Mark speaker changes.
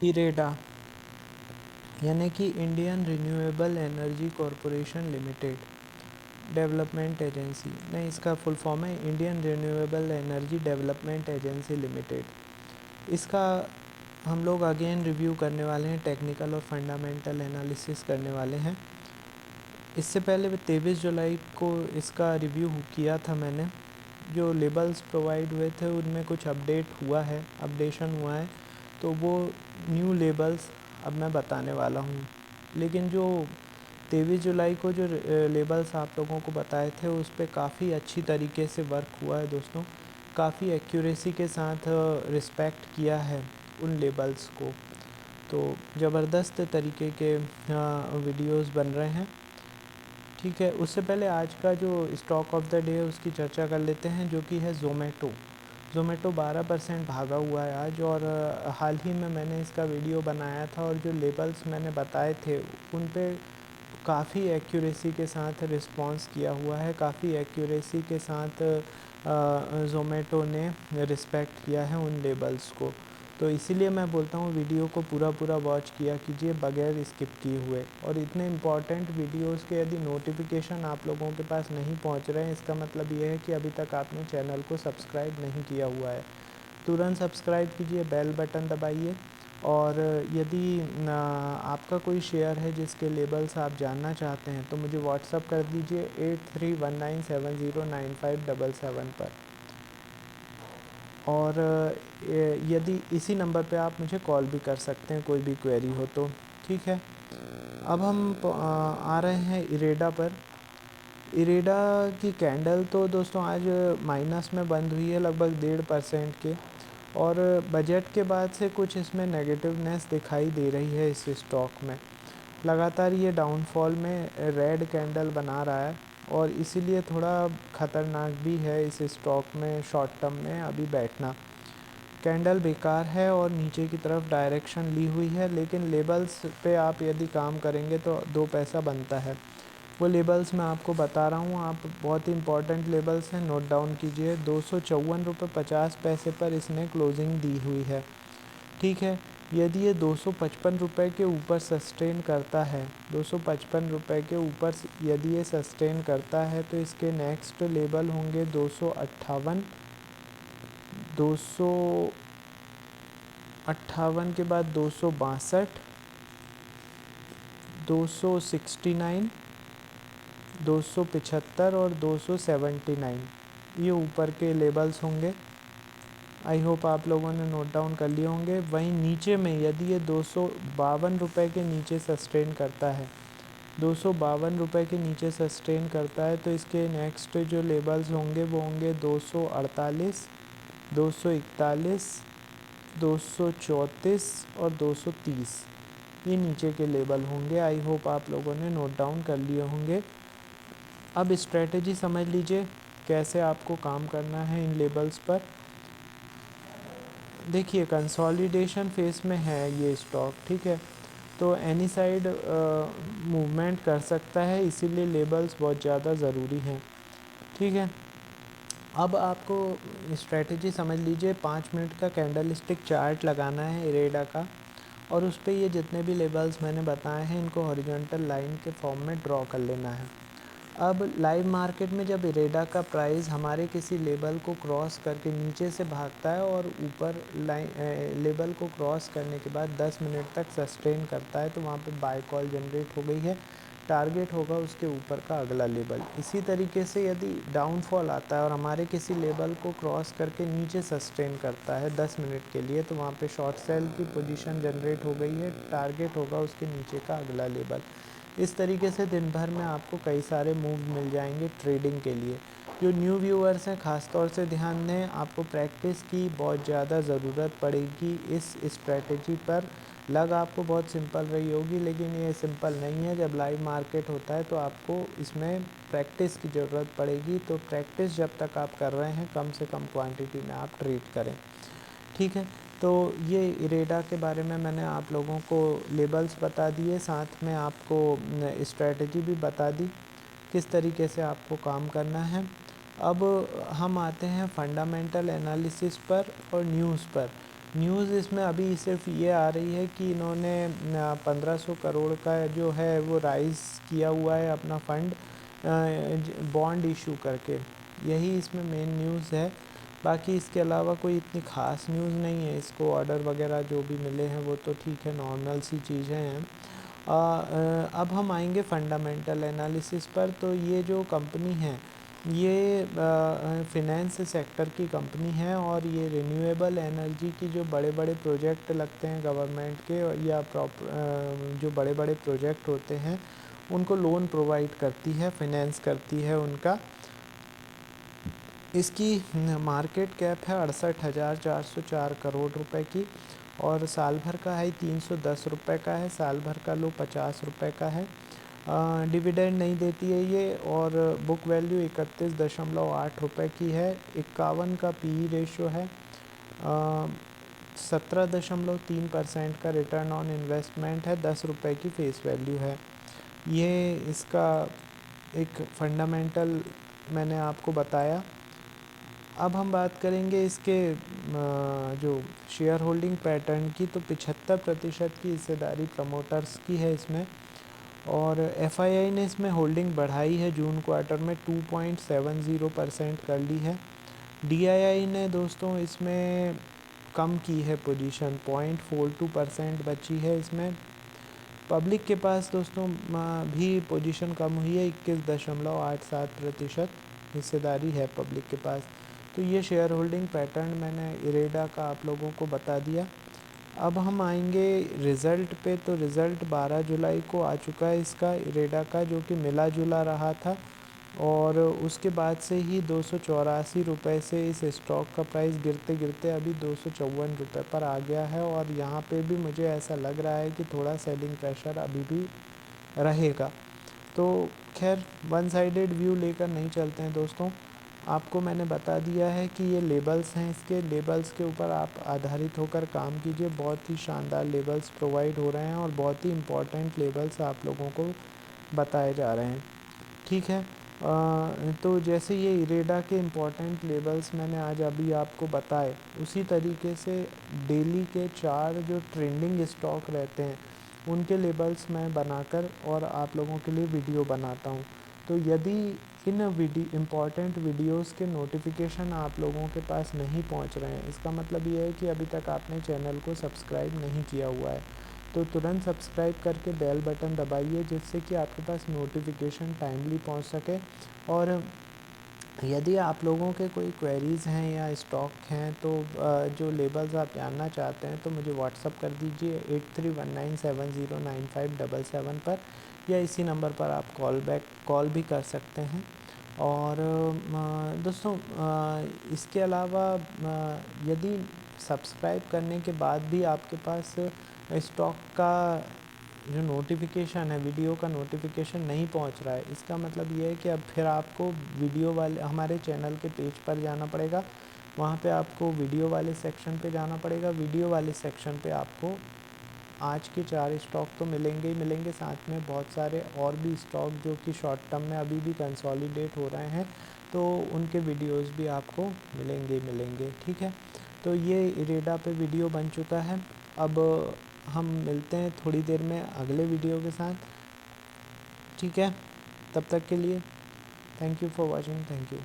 Speaker 1: इरेडा यानी कि Indian renewable energy corporation limited development agency, नहीं इसका फुल फॉर्म है Indian renewable energy development agency limited. इसका हम लोग अगेन रिव्यू करने वाले हैं, टेक्निकल और फंडामेंटल एनालिसिस करने वाले हैं। इससे पहले 23 जुलाई को इसका रिव्यू किया था मैंने। जो लेबल्स प्रोवाइड हुए थे उनमें कुछ अपडेशन हुआ है, तो वो न्यू लेबल्स अब मैं बताने वाला हूँ। लेकिन जो 23 जुलाई को जो लेबल्स आप लोगों को बताए थे उस पर काफ़ी अच्छी तरीके से वर्क हुआ है दोस्तों, काफ़ी एक्यूरेसी के साथ रिस्पेक्ट किया है उन लेबल्स को। तो ज़बरदस्त तरीके के वीडियोस बन रहे हैं। ठीक है, उससे पहले आज का जो स्टॉक ऑफ द डे है उसकी चर्चा कर लेते हैं, जो कि है ज़ोमैटो। 12% भागा हुआ है आज, और हाल ही में मैंने इसका वीडियो बनाया था और जो लेबल्स मैंने बताए थे उन पे काफ़ी एक्यूरेसी के साथ रिस्पांस किया हुआ है, काफ़ी एक्यूरेसी के साथ ज़ोमैटो ने रिस्पेक्ट किया है उन लेबल्स को। तो इसीलिए मैं बोलता हूँ वीडियो को पूरा वॉच किया कीजिए बगैर स्किप किए हुए। और इतने इम्पॉर्टेंट वीडियोस के यदि नोटिफिकेशन आप लोगों के पास नहीं पहुँच रहे हैं, इसका मतलब ये है कि अभी तक आपने चैनल को सब्सक्राइब नहीं किया हुआ है। तुरंत सब्सक्राइब कीजिए, बेल बटन दबाइए। और यदि आपका कोई शेयर है जिसके लेबल्स आप जानना चाहते हैं तो मुझे व्हाट्सअप कर दीजिए 8319709577 पर। और यदि इसी नंबर पे आप मुझे कॉल भी कर सकते हैं, कोई भी क्वेरी हो तो। ठीक है, अब हम आ रहे हैं इरेडा पर। इरेडा की कैंडल तो दोस्तों आज माइनस में बंद हुई है, लगभग 1.5% के। और बजट के बाद से कुछ इसमें नेगेटिवनेस दिखाई दे रही है इस स्टॉक में। लगातार ये डाउनफॉल में रेड कैंडल बना रहा है, और इसीलिए थोड़ा ख़तरनाक भी है इस स्टॉक में शॉर्ट टर्म में अभी बैठना। कैंडल बेकार है और नीचे की तरफ डायरेक्शन ली हुई है, लेकिन लेबल्स पे आप यदि काम करेंगे तो 2 पैसा बनता है। वो लेबल्स मैं आपको बता रहा हूँ, आप बहुत ही इंपॉर्टेंट लेबल्स हैं, नोट डाउन कीजिए। 254.50 रुपये पर इसने क्लोजिंग दी हुई है। ठीक है, यदि ये 255 रुपये के ऊपर सस्टेन करता है, 255 रुपये के ऊपर यदि ये सस्टेन करता है तो इसके नेक्स्ट लेवल होंगे 258, 258 के बाद 262, 269, 275 और 279, ये ऊपर के लेवल्स होंगे। आई होप आप लोगों ने नोट डाउन कर लिए होंगे। वहीं नीचे में यदि ये 252 रुपये के नीचे सस्टेन करता है, 252 रुपये के नीचे सस्टेन करता है, तो इसके नेक्स्ट जो लेवल्स होंगे वो होंगे 248, 241, 234 और 230, ये नीचे के लेवल होंगे। आई होप आप लोगों ने नोट डाउन कर लिए होंगे। अब स्ट्रेटजी समझ लीजिए कैसे आपको काम करना है इन लेवल्स पर। देखिए, कंसोलिडेशन फेस में है ये स्टॉक, ठीक है, तो एनी साइड मूवमेंट कर सकता है, इसीलिए लेबल्स बहुत ज़्यादा ज़रूरी हैं। ठीक है, अब आपको स्ट्रेटजी समझ लीजिए। 5 मिनट का कैंडल स्टिक चार्ट लगाना है इरेडा का, और उस पर ये जितने भी लेबल्स मैंने बताए हैं इनको हॉरिजॉन्टल लाइन के फॉर्म में ड्रॉ कर लेना है। अब लाइव मार्केट में जब इरेडा का प्राइस हमारे किसी लेवल को क्रॉस करके नीचे से भागता है और ऊपर लेवल को क्रॉस करने के बाद 10 मिनट तक सस्टेन करता है, तो वहाँ पे बाय कॉल जनरेट हो गई है। टारगेट होगा उसके ऊपर का अगला लेवल। इसी तरीके से यदि डाउनफॉल आता है और हमारे किसी लेवल को क्रॉस करके नीचे सस्टेन करता है 10 मिनट के लिए, तो वहाँ पे शॉर्ट सेल की पोजीशन जनरेट हो गई है। टारगेट होगा उसके नीचे का अगला लेवल। इस तरीके से दिन भर में आपको कई सारे मूव मिल जाएंगे ट्रेडिंग के लिए। जो न्यू व्यूअर्स हैं ख़ास तौर से ध्यान दें, आपको प्रैक्टिस की बहुत ज़्यादा ज़रूरत पड़ेगी इस स्ट्रेटजी पर। लग आपको बहुत सिंपल रही होगी, लेकिन ये सिंपल नहीं है। जब लाइव मार्केट होता है तो आपको इसमें प्रैक्टिस की ज़रूरत पड़ेगी। तो प्रैक्टिस जब तक आप कर रहे हैं कम से कम क्वांटिटी में आप ट्रेड करें। ठीक है, तो ये इरेडा के बारे में मैंने आप लोगों को लेबल्स बता दिए, साथ में आपको स्ट्रेटजी भी बता दी किस तरीके से आपको काम करना है। अब हम आते हैं फंडामेंटल एनालिसिस पर और न्यूज़ पर। न्यूज़ इसमें अभी सिर्फ ये आ रही है कि इन्होंने 1500 करोड़ का जो है वो राइज़ किया हुआ है अपना फंड बॉन्ड इशू करके, यही इसमें मेन न्यूज़ है। बाकी इसके अलावा कोई इतनी ख़ास न्यूज़ नहीं है। इसको ऑर्डर वगैरह जो भी मिले हैं वो तो ठीक है, नॉर्मल सी चीज़ें हैं। अब हम आएंगे फंडामेंटल एनालिसिस पर। तो ये जो कंपनी है ये फिनेंस सेक्टर की कंपनी है और ये रिन्यूएबल एनर्जी की जो बड़े बड़े प्रोजेक्ट लगते हैं गवर्नमेंट के या जो बड़े बड़े प्रोजेक्ट होते हैं उनको लोन प्रोवाइड करती है, फिनेंस करती है उनका। इसकी मार्केट कैप है 68,404 करोड़ रुपए की और साल भर का हाई 310 रुपये का है, साल भर का लो 50 रुपये का है। डिविडेंड नहीं देती है ये और बुक वैल्यू 31.8 रुपये की है। 51 का पी रेशो है। 17.3% का रिटर्न ऑन इन्वेस्टमेंट है। 10 रुपये की फेस वैल्यू है। ये इसका एक फंडामेंटल मैंने आपको बताया। अब हम बात करेंगे इसके जो शेयर होल्डिंग पैटर्न की। तो 75% की हिस्सेदारी प्रमोटर्स की है इसमें और एफआईआई ने इसमें होल्डिंग बढ़ाई है जून क्वार्टर में 2.70% कर ली है। डीआईआई ने दोस्तों इसमें कम की है पोजीशन, 0.42% बची है इसमें। पब्लिक के पास दोस्तों भी पोजीशन कम हुई है, 21.87% हिस्सेदारी है पब्लिक के पास। तो ये शेयर होल्डिंग पैटर्न मैंने इरेडा का आप लोगों को बता दिया। अब हम आएंगे रिज़ल्ट पे। तो रिज़ल्ट 12 जुलाई को आ चुका है इसका इरेडा का, जो कि मिला जुला रहा था और उसके बाद से ही 284 रुपये से इस स्टॉक का प्राइस गिरते गिरते अभी 254 रुपये पर आ गया है और यहाँ पे भी मुझे ऐसा लग रहा है कि थोड़ा सेलिंग प्रेशर अभी भी रहेगा। तो खैर वन साइडेड व्यू लेकर नहीं चलते हैं दोस्तों। आपको मैंने बता दिया है कि ये लेबल्स हैं, इसके लेबल्स के ऊपर आप आधारित होकर काम कीजिए। बहुत ही शानदार लेबल्स प्रोवाइड हो रहे हैं और बहुत ही इम्पोर्टेंट लेबल्स आप लोगों को बताए जा रहे हैं, ठीक है। तो जैसे ये इरेडा के इम्पोर्टेंट लेबल्स मैंने आज अभी आपको बताए, उसी तरीके से डेली के 4 जो ट्रेंडिंग स्टॉक रहते हैं उनके लेबल्स मैं बनाकर और आप लोगों के लिए वीडियो बनाता हूँ। तो यदि इन इम्पॉर्टेंट वीडियोस के नोटिफिकेशन आप लोगों के पास नहीं पहुँच रहे हैं, इसका मतलब ये है कि अभी तक आपने चैनल को सब्सक्राइब नहीं किया हुआ है। तो तुरंत सब्सक्राइब करके बेल बटन दबाइए जिससे कि आपके पास नोटिफिकेशन टाइमली पहुंच सके। और यदि आप लोगों के कोई क्वेरीज़ हैं या स्टॉक हैं तो जो लेबल्स आप जानना चाहते हैं तो मुझे व्हाट्सअप कर दीजिए 8319709577 पर या इसी नंबर पर आप कॉल भी कर सकते हैं। और दोस्तों इसके अलावा यदि सब्सक्राइब करने के बाद भी आपके पास स्टॉक का जो नोटिफिकेशन है, वीडियो का नोटिफिकेशन नहीं पहुंच रहा है, इसका मतलब ये है कि अब फिर आपको वीडियो वाले हमारे चैनल के पेज पर जाना पड़ेगा। वहाँ पे आपको वीडियो वाले सेक्शन पे जाना पड़ेगा। वीडियो वाले सेक्शन पे आपको आज के 4 स्टॉक तो मिलेंगे ही मिलेंगे, साथ में बहुत सारे और भी स्टॉक जो कि शॉर्ट टर्म में अभी भी कंसोलिडेट हो रहे हैं, तो उनके वीडियोस भी आपको मिलेंगे ही मिलेंगे, ठीक है। तो ये इरेडा पे वीडियो बन चुका है। अब हम मिलते हैं थोड़ी देर में अगले वीडियो के साथ, ठीक है। तब तक के लिए thank you for watching. Thank you.